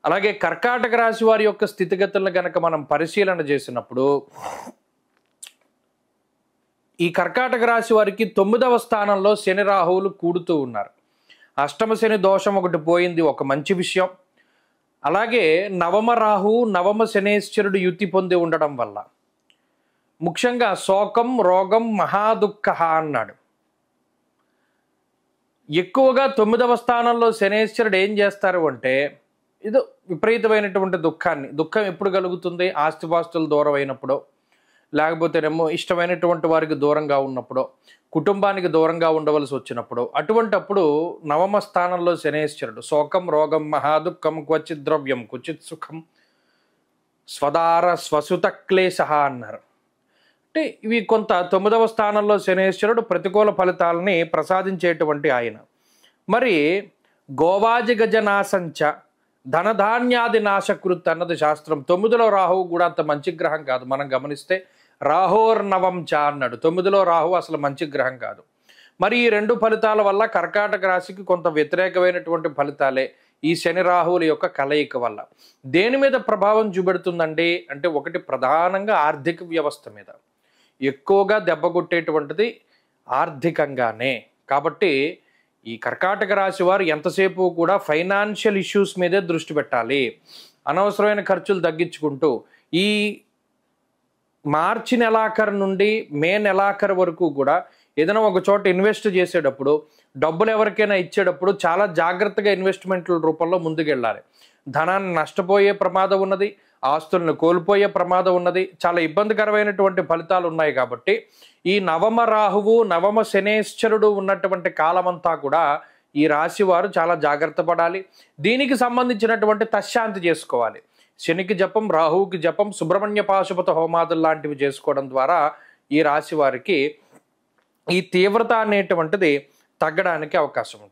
అలాగే కర్కాటక రాశి వారి యొక్క స్థితిగతులను గనక మనం పరిశీలన చేసినప్పుడు ఈ కర్కాటక రాశి వారికి 9వ స్థానంలో శని రాహువులు కూడుతూ ఉన్నారు. అష్టమ శని దోషం ఒకటి పోయింది, ఒక మంచి విషయం. అలాగే నవమ రాహువు నవమ శనేశ్వరుడు యుతి పొంది ఉండడం వల్ల ముఖ్యంగా శోకం రోగం మహాదుఃఖ అన్నాడు. ఎక్కువగా 9వ స్థానంలో శనేశ్వరుడు ఏం చేస్తారు అంటే ఇది విపరీతమైనటువంటి దుఃఖం ఎప్పుడు కలుగుతుంది? ఆస్తిపాస్తులు దూరం అయినప్పుడు, లేకపోతేనేమో ఇష్టమైనటువంటి వారికి దూరంగా ఉన్నప్పుడు, కుటుంబానికి దూరంగా ఉండవలసి వచ్చినప్పుడు, అటువంటప్పుడు నవమ స్థానంలో శనేశ్వరుడు శోకం రోగం మహాదుఃఖం క్వచిత్ ద్రవ్యం క్వచిత్ సుఖం స్వదార స్వసుత క్లేశ అన్నారు. అంటే ఇవి కొంత 9వ స్థానంలో శనేశ్వరుడు ప్రతికూల ఫలితాలని ప్రసాదించేటువంటి ఆయన. మరి గోవాజి గజనాశంచ ధనధాన్యాది నాశకృత్ అన్నది శాస్త్రం. 9లో రాహువు కూడా అంత మంచి గ్రహం కాదు. మనం గమనిస్తే రాహోర్నవం చ అన్నాడు. 9లో రాహువు అసలు మంచి గ్రహం కాదు. మరి ఈ రెండు ఫలితాల వల్ల కర్కాటక రాశికి కొంత వ్యతిరేకమైనటువంటి ఫలితాలే ఈ శని రాహువుల యొక్క కలయిక వల్ల. దేని మీద ప్రభావం చూపెడుతుందండి అంటే ఒకటి ప్రధానంగా ఆర్థిక వ్యవస్థ మీద ఎక్కువగా దెబ్బకొట్టేటువంటిది ఆర్థికంగానే. కాబట్టి ఈ కర్కాటక రాశి వారు ఎంతసేపు కూడా ఫైనాన్షియల్ ఇష్యూస్ మీదే దృష్టి పెట్టాలి. అనవసరమైన ఖర్చులు తగ్గించుకుంటూ ఈ మార్చి నెలాఖరు నుండి మే నెలాఖరు వరకు కూడా ఏదైనా ఒక చోట ఇన్వెస్ట్ చేసేటప్పుడు, డబ్బులు ఎవరికైనా ఇచ్చేటప్పుడు చాలా జాగ్రత్తగా ఇన్వెస్ట్మెంట్ల రూపంలో ముందుకెళ్ళాలి. ధనాన్ని నష్టపోయే ప్రమాదం ఉన్నది, ఆస్తులను కోల్పోయే ప్రమాదం ఉన్నది, చాలా ఇబ్బందికరమైనటువంటి ఫలితాలు ఉన్నాయి. కాబట్టి ఈ నవమ రాహువు నవమ శనేశ్వరుడు ఉన్నటువంటి కాలమంతా కూడా ఈ రాశి వారు చాలా జాగ్రత్త పడాలి. దీనికి సంబంధించినటువంటి తశ్శాంతి చేసుకోవాలి. శనికి జపం, రాహువుకి జపం, సుబ్రహ్మణ్య పాశుపత హోమాదులు లాంటివి చేసుకోవడం ద్వారా ఈ రాశి వారికి ఈ తీవ్రత అనేటువంటిది తగ్గడానికి అవకాశం ఉంటుంది.